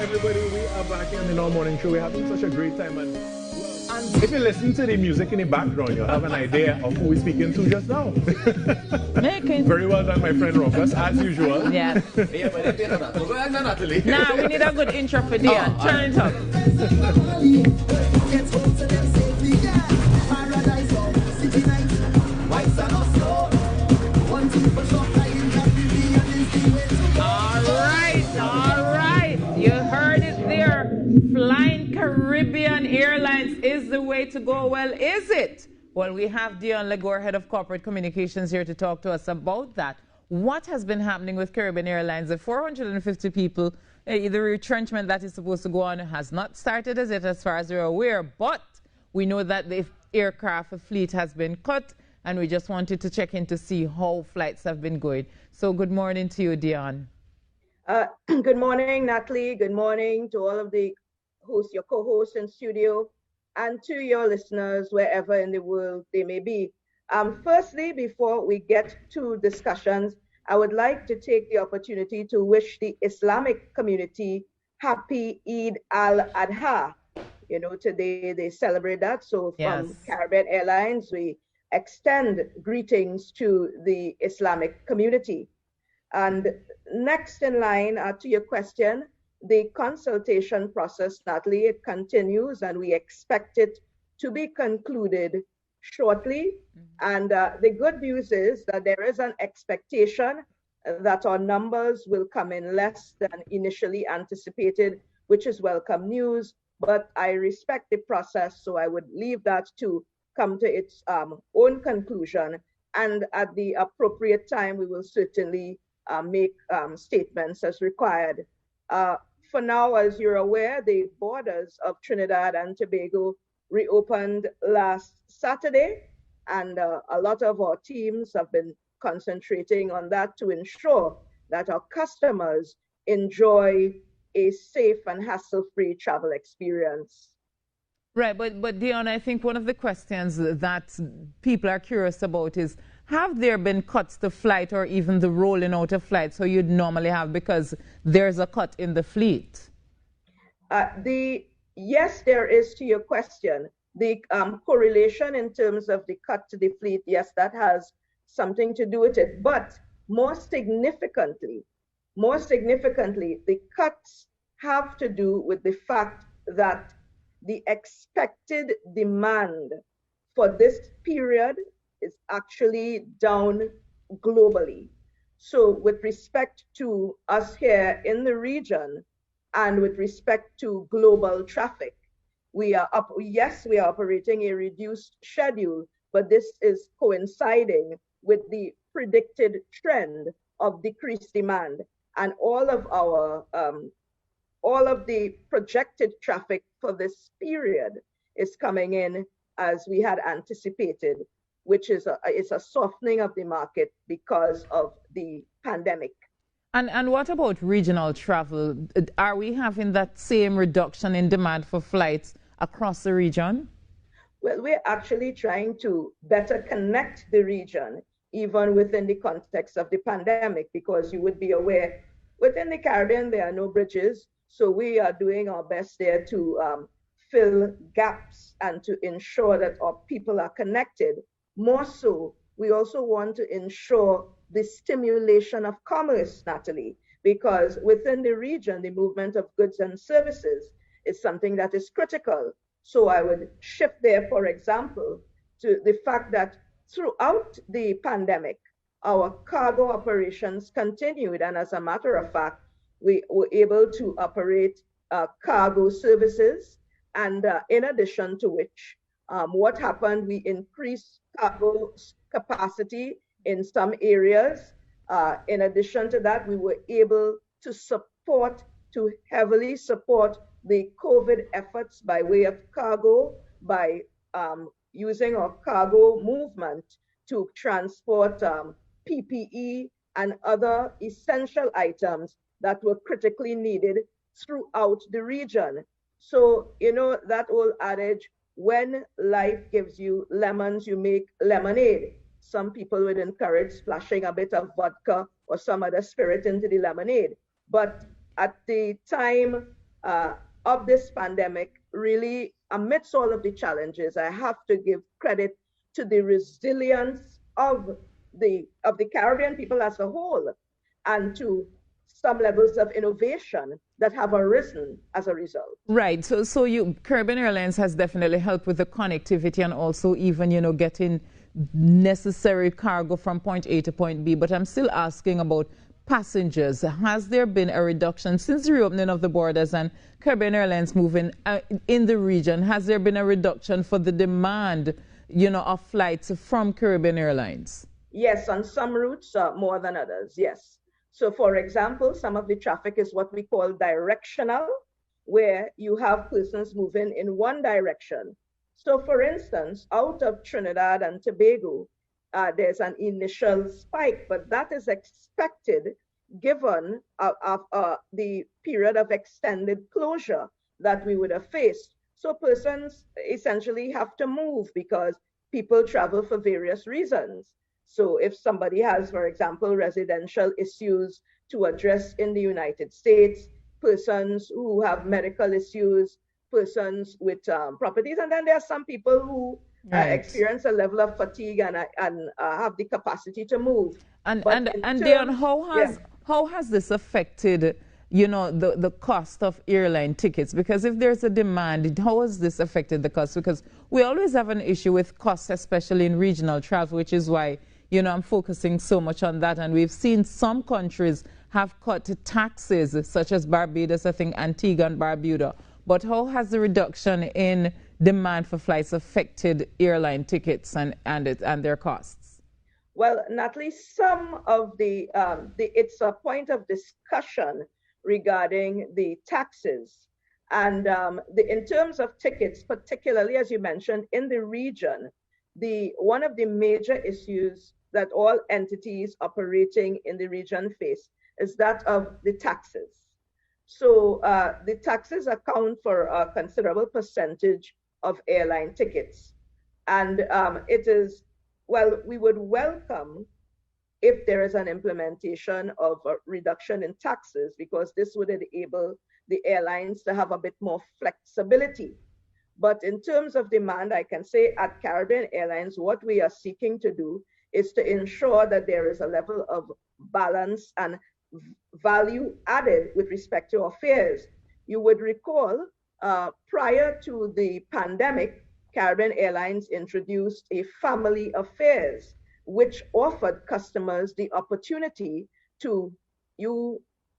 everybody. We are back here on the Now Morning Show. We're having such a great time. And if you listen to the music in the background, you'll have an idea of who we're speaking to just now. Very well done, my friend Rockus, as usual. Yes. Nah, we need a good intro for Dion. Turn it up. All right. You heard it there. Flying Caribbean Airlines is the way to go. Well, is it? Well, we have Dion Legore, Head of Corporate Communications, here to talk to us about that. What has been happening with Caribbean Airlines? The 450 people, the retrenchment that is supposed to go on has not started as yet, as far as we're aware, but we know that the aircraft fleet has been cut, and we just wanted to check in to see how flights have been going. So good morning to you, Dion. Good morning, Natalie. Good morning to all of the hosts, your co-hosts in studio, and to your listeners wherever in the world they may be. Firstly, before we get to discussions, I would like to take the opportunity to wish the Islamic community happy Eid al-Adha. You know, today they celebrate that. So from Caribbean Airlines, we extend greetings to the Islamic community. And next in line to your question, the consultation process, Natalie, it continues, and we expect it to be concluded shortly. And the good news is that there is an expectation that our numbers will come in less than initially anticipated, which is welcome news. But I respect the process, so I would leave that to come to its own conclusion. And at the appropriate time, we will certainly make statements as required. For now, as you're aware, the borders of Trinidad and Tobago reopened last Saturday, and a lot of our teams have been concentrating on that to ensure that our customers enjoy a safe and hassle-free travel experience. Right, but Dion, I think one of the questions that people are curious about is, have there been cuts to flight or even the rolling out of flight so you'd normally have because there's a cut in the fleet? Yes, there is, to your question. The correlation in terms of the cut to the fleet, yes, that has something to do with it. But more significantly, the cuts have to do with the fact that the expected demand for this period is actually down globally. So with respect to us here in the region and with respect to global traffic, we are operating a reduced schedule, but this is coinciding with the predicted trend of decreased demand, and all of the projected traffic for this period is coming in as we had anticipated, which is a softening of the market because of the pandemic. And what about regional travel? Are we having that same reduction in demand for flights across the region? Well, we're actually trying to better connect the region, even within the context of the pandemic, because you would be aware, within the Caribbean, there are no bridges. So we are doing our best there to fill gaps and to ensure that our people are connected. More so, we also want to ensure the stimulation of commerce, Natalie, because within the region, the movement of goods and services is something that is critical. So I would shift there, for example, to the fact that throughout the pandemic, our cargo operations continued. And as a matter of fact, we were able to operate cargo services. And in addition to which, what happened, we increased cargo capacity in some areas. In addition to that, we were able to heavily support the COVID efforts by way of cargo, by using our cargo movement to transport PPE and other essential items that were critically needed throughout the region. So, you know, that old adage, when life gives you lemons, you make lemonade. Some people would encourage splashing a bit of vodka or some other spirit into the lemonade. But at the time of this pandemic, really, amidst all of the challenges, I have to give credit to the resilience of the Caribbean people as a whole, and to some levels of innovation that have arisen as a result. Right. So Caribbean Airlines has definitely helped with the connectivity and also even, getting necessary cargo from point A to point B. But I'm still asking about passengers. Has there been a reduction since the reopening of the borders and Caribbean Airlines moving in the region? Has there been a reduction for the demand, of flights from Caribbean Airlines? Yes, on some routes more than others, yes. So for example, some of the traffic is what we call directional, where you have persons moving in one direction. So for instance, out of Trinidad and Tobago, there's an initial spike, but that is expected given the period of extended closure that we would have faced. So persons essentially have to move because people travel for various reasons. So if somebody has, for example, residential issues to address in the United States, persons who have medical issues, persons with properties, and then there are some people who experience a level of fatigue and have the capacity to move. And Dion, how has this affected, the cost of airline tickets? Because if there's a demand, how has this affected the cost? Because we always have an issue with costs, especially in regional travel, which is why, I'm focusing so much on that. And we've seen some countries have cut taxes, such as Barbados, I think Antigua and Barbuda. But how has the reduction in demand for flights affected airline tickets and their costs? Well, Natalie, some of it's a point of discussion regarding the taxes. And in terms of tickets, particularly as you mentioned, in the region, one of the major issues that all entities operating in the region face is that of the taxes. So the taxes account for a considerable percentage of airline tickets. And we would welcome if there is an implementation of a reduction in taxes, because this would enable the airlines to have a bit more flexibility. But in terms of demand, I can say at Caribbean Airlines, what we are seeking to do is to ensure that there is a level of balance and value added with respect to our fares. You would recall prior to the pandemic, Caribbean Airlines introduced a family of fares, which offered customers the opportunity to,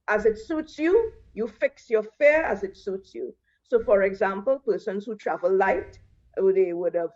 as it suits you, you fix your fare as it suits you. So for example, persons who travel light, they would have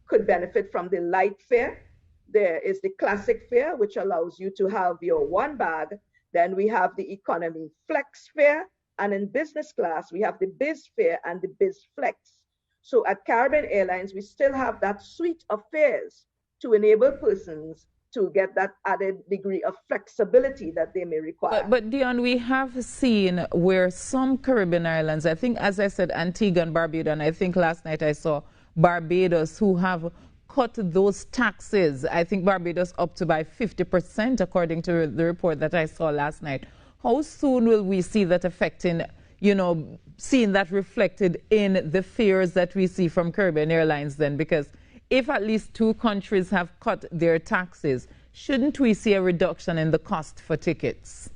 could benefit from the light fare. There is the classic fare, which allows you to have your one bag. Then we have the economy flex fare. And in business class, we have the biz fare and the biz flex. So at Caribbean Airlines, we still have that suite of fares to enable persons to get that added degree of flexibility that they may require. But Dion, we have seen where some Caribbean islands, I think, as I said, Antigua and Barbuda, and I think last night I saw Barbados, who have cut those taxes. I think Barbados up to by 50%, according to the report that I saw last night. How soon will we see that affecting, seeing that reflected in the fares that we see from Caribbean Airlines then? Because if at least two countries have cut their taxes, shouldn't we see a reduction in the cost for tickets?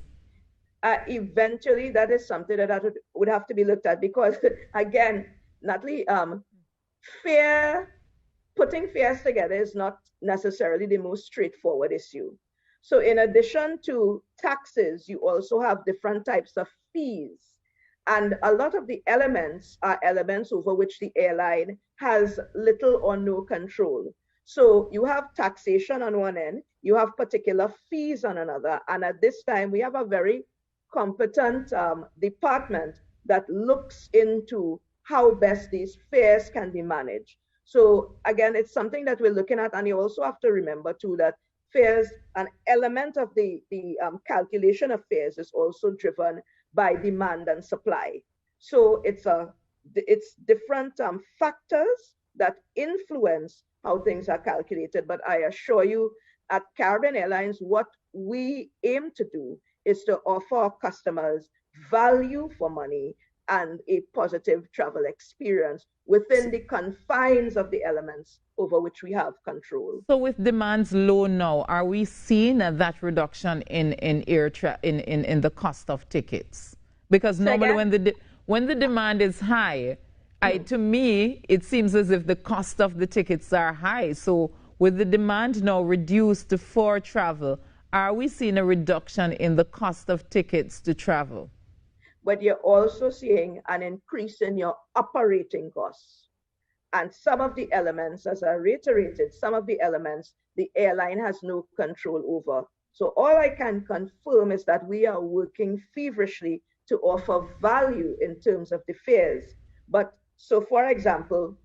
Eventually, that is something that would have to be looked at, because, again, Natalie, putting fares together is not necessarily the most straightforward issue. So in addition to taxes, you also have different types of fees. And a lot of the elements are elements over which the airline has little or no control. So you have taxation on one end, you have particular fees on another. And at this time, we have a very competent department that looks into how best these fares can be managed. So again, it's something that we're looking at. And you also have to remember too that fares, an element of the calculation of fares is also driven by demand and supply. So it's different factors that influence how things are calculated. But I assure you, at Caribbean Airlines, what we aim to do is to offer our customers value for money and a positive travel experience within the confines of the elements over which we have control. So with demands low now, are we seeing that reduction in the cost of tickets? Because normally when the demand is high, to me, it seems as if the cost of the tickets are high. So with the demand now reduced for travel, are we seeing a reduction in the cost of tickets to travel? But you're also seeing an increase in your operating costs. And some of the elements, as I reiterated, some of the elements the airline has no control over. So all I can confirm is that we are working feverishly to offer value in terms of the fares. But so for example,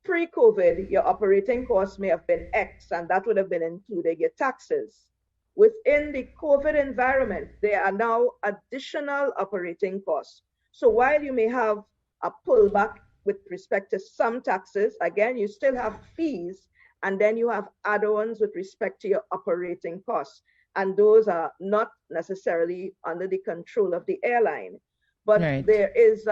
pre-COVID, your operating costs may have been X, and that would have been including your taxes. Within the COVID environment, there are now additional operating costs. So while you may have a pullback with respect to some taxes, again, you still have fees, and then you have add-ons with respect to your operating costs. And those are not necessarily under the control of the airline. But there is,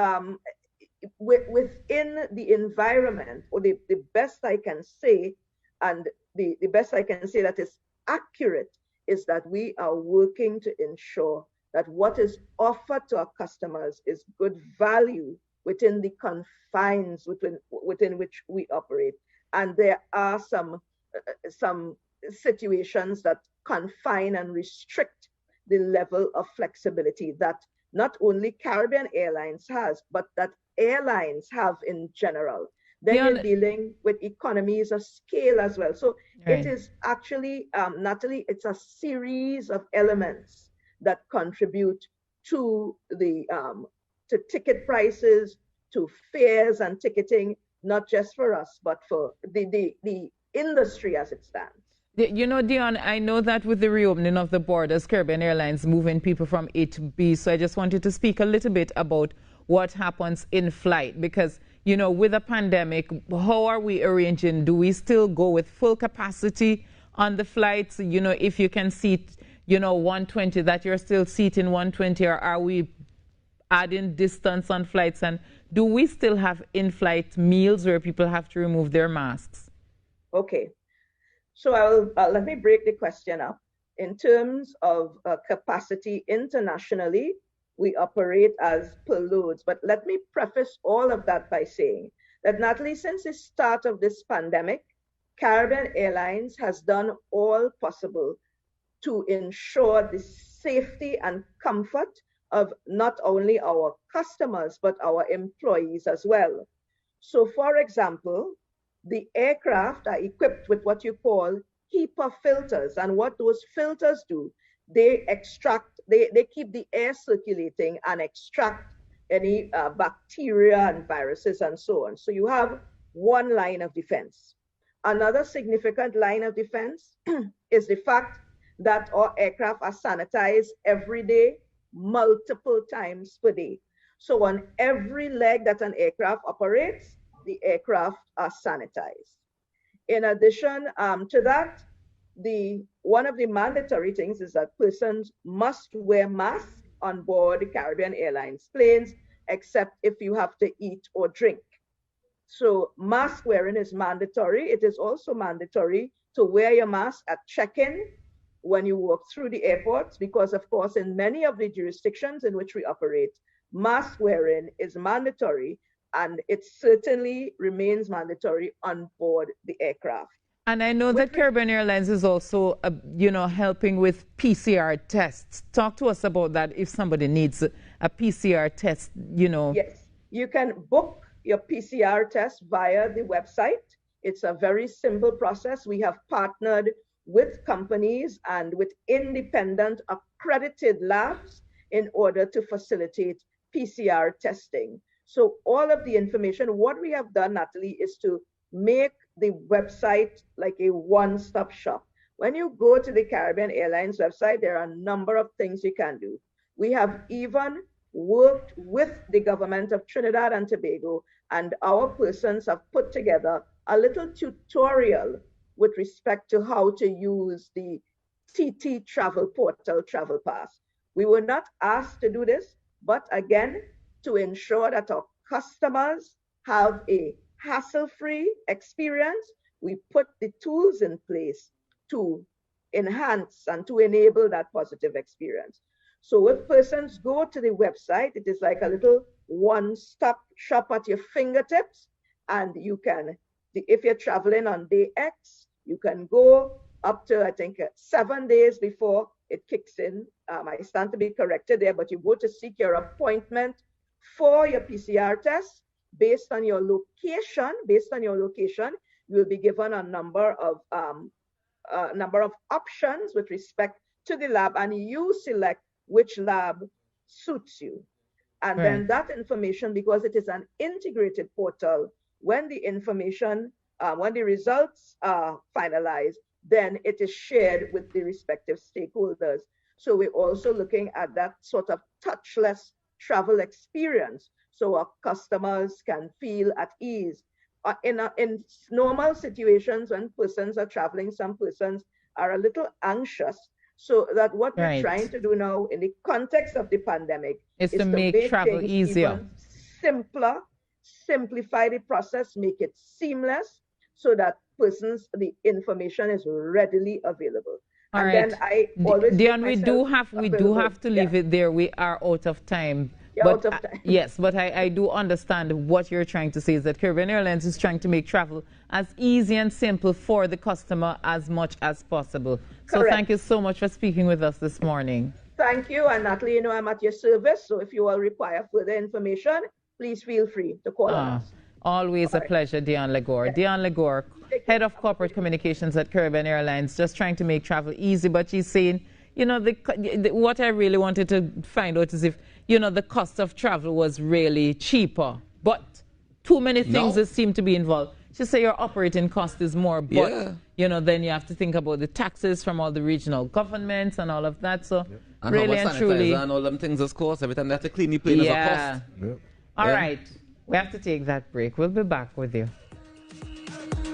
within the environment, or the best I can say, and the best I can say that is accurate, is that we are working to ensure that what is offered to our customers is good value within the confines within which we operate. And there are some situations that confine and restrict the level of flexibility that not only Caribbean Airlines has, but that airlines have in general. Then you're dealing with economies of scale as well. So it is actually, Natalie, it's a series of elements that contribute to the to ticket prices, to fares and ticketing, not just for us, but for the industry as it stands. You know, Dion, I know that with the reopening of the borders, Caribbean Airlines moving people from A to B. So I just wanted to speak a little bit about what happens in flight, because, you know, with a pandemic, how are we arranging? Do we still go with full capacity on the flights? You know, if you can seat, you know, 120, that you're still seating 120, or are we adding distance on flights? And do we still have in-flight meals where people have to remove their masks? Okay. So let me break the question up. In terms of capacity internationally, we operate as per loads. But let me preface all of that by saying that, Natalie, since the start of this pandemic, Caribbean Airlines has done all possible to ensure the safety and comfort of not only our customers, but our employees as well. So for example, the aircraft are equipped with what you call HEPA filters. And what those filters do, they extract, they keep the air circulating and extract any bacteria and viruses and so on. So you have one line of defense. Another significant line of defense is the fact that our aircraft are sanitized every day, multiple times per day. So on every leg that an aircraft operates, the aircraft are sanitized. In addition to that, one of the mandatory things is that persons must wear masks on board the Caribbean Airlines planes, except if you have to eat or drink. So mask wearing is mandatory. It is also mandatory to wear your mask at check-in when you walk through the airports, because of course, in many of the jurisdictions in which we operate, mask wearing is mandatory, and it certainly remains mandatory on board the aircraft. And I know that Caribbean Airlines is also, you know, helping with PCR tests. Talk to us about that if somebody needs a PCR test, you know. Yes, you can book your PCR test via the website. It's a very simple process. We have partnered with companies and with independent accredited labs in order to facilitate PCR testing. So all of the information, what we have done, Natalie, is to make the website like a one-stop shop. When you go to the Caribbean Airlines website, there are a number of things you can do. We have even worked with the government of Trinidad and Tobago, and our persons have put together a little tutorial with respect to how to use the TT Travel Portal Travel Pass. We were not asked to do this, but again, to ensure that our customers have a hassle-free experience. We put the tools in place to enhance and to enable that positive experience. So if persons go to the website, it is like a little one-stop shop at your fingertips, and you can, if you're traveling on day X, you can go up to, I think, 7 days before it kicks in. I stand to be corrected there, but you go to seek your appointment for your PCR test. Based on your location, you will be given a number of options with respect to the lab, and you select which lab suits you. And then that information, because it is an integrated portal, when the information, when the results are finalized, then it is shared with the respective stakeholders. So we're also looking at that sort of touchless travel experience, so our customers can feel at ease. In normal situations when persons are traveling, some persons are a little anxious. So that what we're trying to do now in the context of the pandemic is to make travel easier, even simpler, simplify the process, make it seamless, so that persons, the information is readily available. All right. Then I always Dion, we do have to leave it there. We are out of time. Out of time. Yes, but I do understand what you're trying to say is that Caribbean Airlines is trying to make travel as easy and simple for the customer as much as possible. Correct. So thank you so much for speaking with us this morning. Thank you. And Natalie, you know I'm at your service. So if you all require further information, please feel free to call us. Always a pleasure, Dion Legore. Yes. Dion Legore, Head of Corporate Communications at Caribbean Airlines, just trying to make travel easy. But she's saying, you know, what I really wanted to find out is if, you know, the cost of travel was really cheaper. But too many things that seem to be involved. She said your operating cost is more, but, you know, then you have to think about the taxes from all the regional governments and all of that. So and really and truly. And all them things, of course, every time they have to clean the plane is a cost. All right. We have to take that break. We'll be back with you.